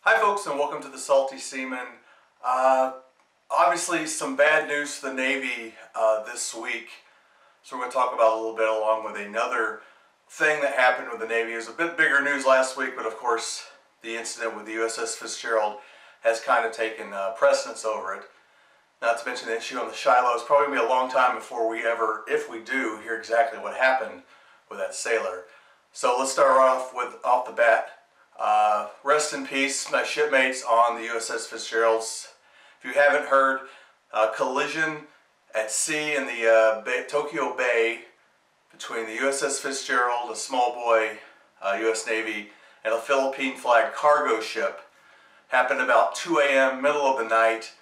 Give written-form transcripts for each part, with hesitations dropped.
Hi folks, and welcome to the Salty Seaman. Obviously some bad news for the Navy this week. So we're going to talk about a little bit along with another thing that happened with the Navy. It was a bit bigger news last week, but of course the incident with the USS Fitzgerald has kind of taken precedence over it. Not to mention the issue on the Shiloh. It's probably going to be a long time before we ever, if we do, hear exactly what happened with that sailor. So let's start off the bat. Rest in peace, my shipmates on the USS Fitzgerald. If you haven't heard, collision at sea in the Tokyo Bay between the USS Fitzgerald, a small boy U.S. Navy, and a Philippine flag cargo ship. Happened about 2 a.m., middle of the night.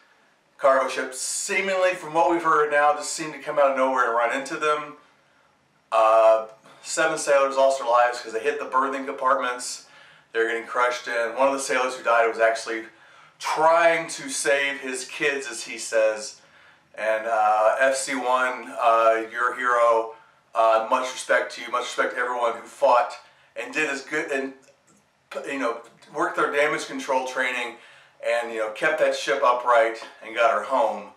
Cargo ship, seemingly, from what we've heard now, just seemed to come out of nowhere and run into them. 7 sailors lost their lives because they hit the berthing compartments. They're getting crushed in. One of the sailors who died was actually trying to save his kids, as he says. And FC1, you're a hero. Much respect to you. Much respect to everyone who fought and did as good and worked their damage control training and kept that ship upright and got her home.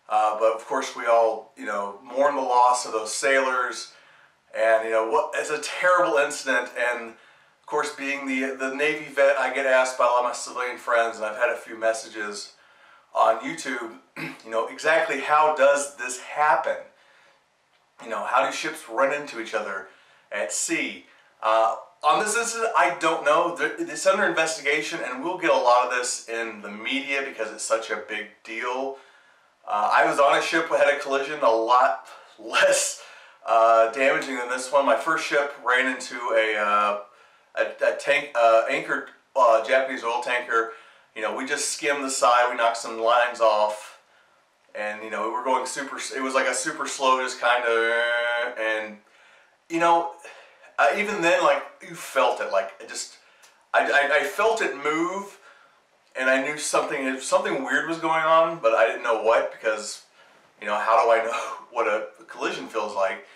But of course, we all mourn the loss of those sailors. And it's a terrible incident. And of course, being the Navy vet, I get asked by a lot of my civilian friends, and I've had a few messages on YouTube, exactly how does this happen? How do ships run into each other at sea? On this incident, I don't know. It's under investigation, and we'll get a lot of this in the media because it's such a big deal. I was on a ship that had a collision, a lot less damaging than this one. My first ship ran into a anchored Japanese oil tanker. We just skimmed the side, we knocked some lines off, and we were going super, it was like a super slow, just kind of, and even then, like, you felt it, like, I felt it move, and I knew something weird was going on, but I didn't know what, because, how do I know what a collision feels like?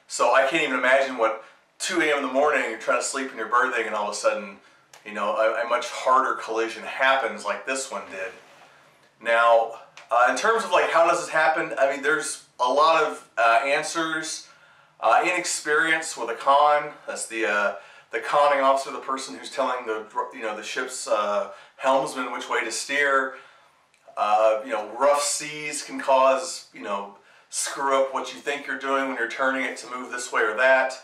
So I can't even imagine what 2 a.m. in the morning, you're trying to sleep in your berthing, and all of a sudden, a much harder collision happens like this one did. Now, in terms of like how does this happen, I mean, there's a lot of answers. Inexperience with a con. That's the conning officer, the person who's telling the ship's helmsman which way to steer. Rough seas can cause screw up what you think you're doing when you're turning it to move this way or that.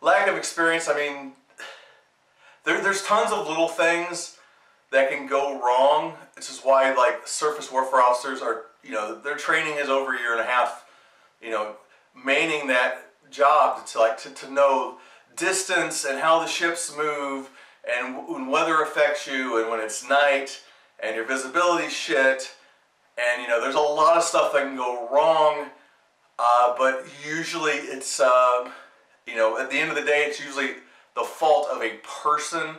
Lack of experience. I mean, there's tons of little things that can go wrong. This is why, like, surface warfare officers are, their training is over a year and a half, manning that job to know distance and how the ships move and when weather affects you and when it's night and your visibility shit. And, there's a lot of stuff that can go wrong. But usually it's, at the end of the day, it's usually the fault of a person.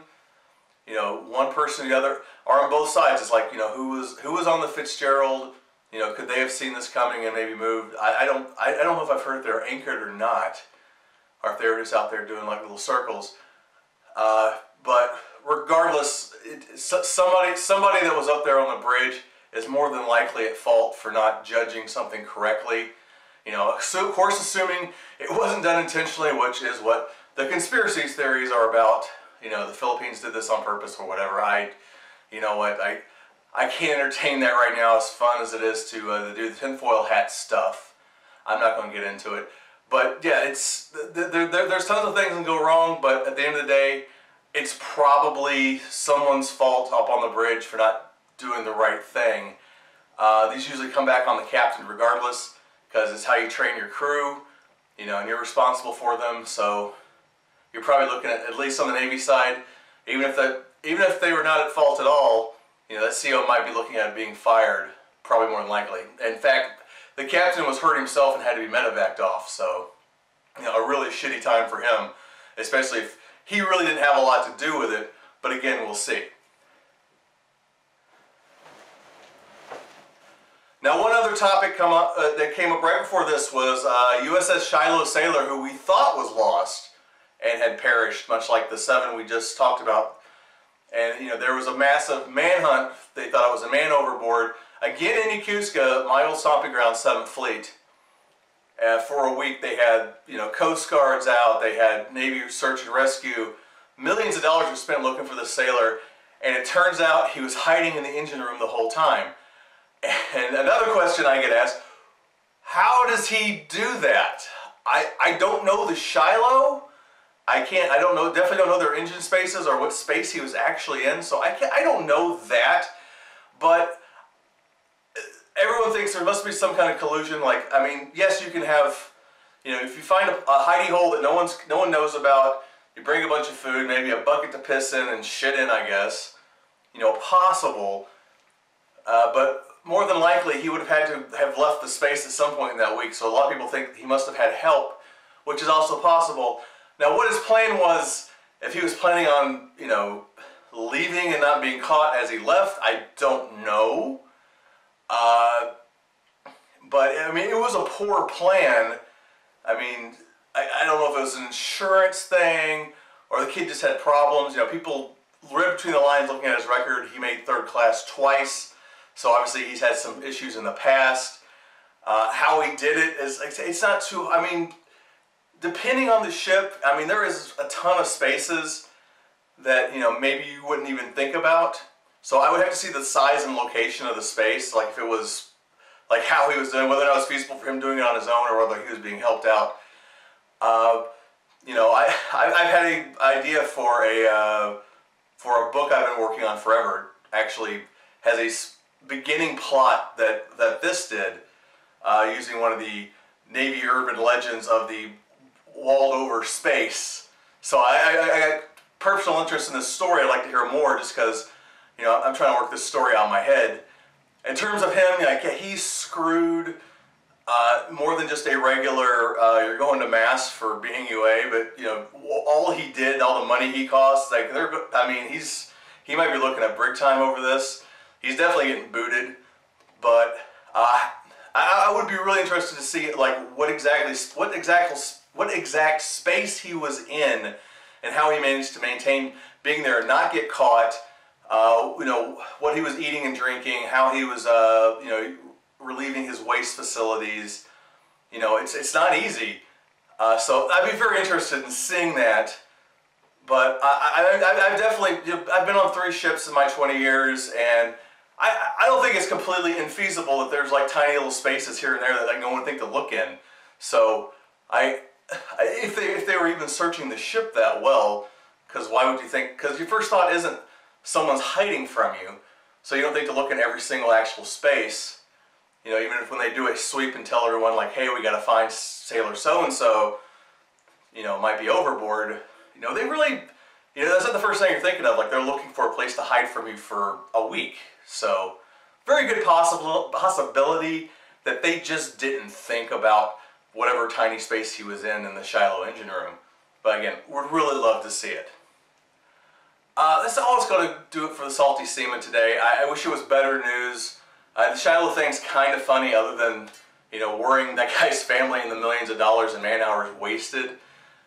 One person or the other, or on both sides. It's like, who was on the Fitzgerald? Could they have seen this coming and maybe moved? I don't know if I've heard if they're anchored or not, or if they were just out there doing like little circles. But regardless, somebody that was up there on the bridge is more than likely at fault for not judging something correctly. So of course, assuming it wasn't done intentionally, which is what the conspiracy theories are about. The Philippines did this on purpose or whatever. I can't entertain that right now, as fun as it is to do the tinfoil hat stuff. I'm not going to get into it. But yeah, there's tons of things that can go wrong, but at the end of the day, it's probably someone's fault up on the bridge for not doing the right thing. These usually come back on the captain regardless, because it's how you train your crew, and you're responsible for them. So you're probably looking at least on the Navy side, even if they were not at fault at all, that CO might be looking at it being fired, probably more than likely. In fact, the captain was hurt himself and had to be medevaced off. So, a really shitty time for him, especially if he really didn't have a lot to do with it. But again, we'll see. Now, one other topic that came up right before this was USS Shiloh sailor, who we thought was lost, and had perished, much like the 7 we just talked about. And you know, there was a massive manhunt. They thought it was a man overboard. Again in Yokosuka, my old stomping ground, 7th Fleet. For a week they had, you know, Coast Guards out, they had Navy search and rescue. Millions of dollars were spent looking for the sailor, and it turns out he was hiding in the engine room the whole time. And another question I get asked, how does he do that? I don't know the Shiloh. I don't know, definitely don't know their engine spaces or what space he was actually in, so I don't know that, but everyone thinks there must be some kind of collusion. Like, I mean, yes, you can have, you know, if you find a hidey hole that no one knows about, you bring a bunch of food, maybe a bucket to piss in and shit in, I guess, you know, possible, but more than likely he would have had to have left the space at some point in that week, so a lot of people think he must have had help, which is also possible. Now, what his plan was, if he was planning on, you know, leaving and not being caught as he left, I don't know. But, I mean, it was a poor plan. I mean, I don't know if it was an insurance thing or the kid just had problems. You know, people read between the lines looking at his record. He made 3rd class twice, so obviously he's had some issues in the past. How he did it is, it's not too, I mean, depending on the ship, I mean, there is a ton of spaces that, you know, maybe you wouldn't even think about. So I would have to see the size and location of the space, like if it was, like how he was doing, whether or not it was feasible for him doing it on his own or whether he was being helped out. You know, I've had an idea for a book I've been working on forever. Actually, has a beginning plot that this did, using one of the Navy urban legends of the walled over space. So I got personal interest in this story. I'd like to hear more just because, you know, I'm trying to work this story out in my head. In terms of him, like, he's screwed more than just a regular, you're going to mass for being UA, but, you know, all he did, all the money he cost, like, I mean, he might be looking at brig time over this. He's definitely getting booted, but I would be really interested to see, like, what exact space he was in and how he managed to maintain being there and not get caught. You know, what he was eating and drinking, how he was, you know, relieving his waste facilities. You know, it's not easy. So I'd be very interested in seeing that. But I've definitely, you know, I've been on 3 ships in my 20 years, and I don't think it's completely infeasible that there's like tiny little spaces here and there that like no one would think to look in. So if they were even searching the ship that well, because why would you think? Because your first thought isn't someone's hiding from you, so you don't think to look in every single actual space. You know, even if when they do a sweep and tell everyone like, hey, we got to find sailor so-and-so, you know, might be overboard. You know, they really, you know, that's not the first thing you're thinking of. Like, they're looking for a place to hide from you for a week. So, very good possibility that they just didn't think about whatever tiny space he was in the Shiloh engine room. But again, would really love to see it. That's all it's going to do it for the Salty Seaman today. I wish it was better news. The Shiloh thing's kind of funny, other than, you know, worrying that guy's family and the millions of dollars and man hours wasted.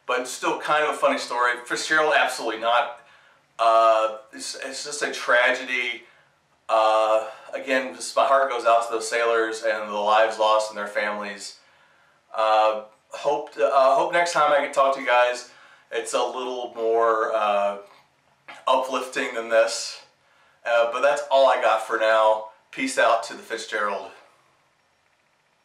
But it's still kind of a funny story. Fitzgerald, absolutely not. It's just a tragedy. Again, just my heart goes out to those sailors and the lives lost and their families. Hope next time I can talk to you guys, it's a little more uplifting than this. But that's all I got for now. Peace out to the Fitzgerald.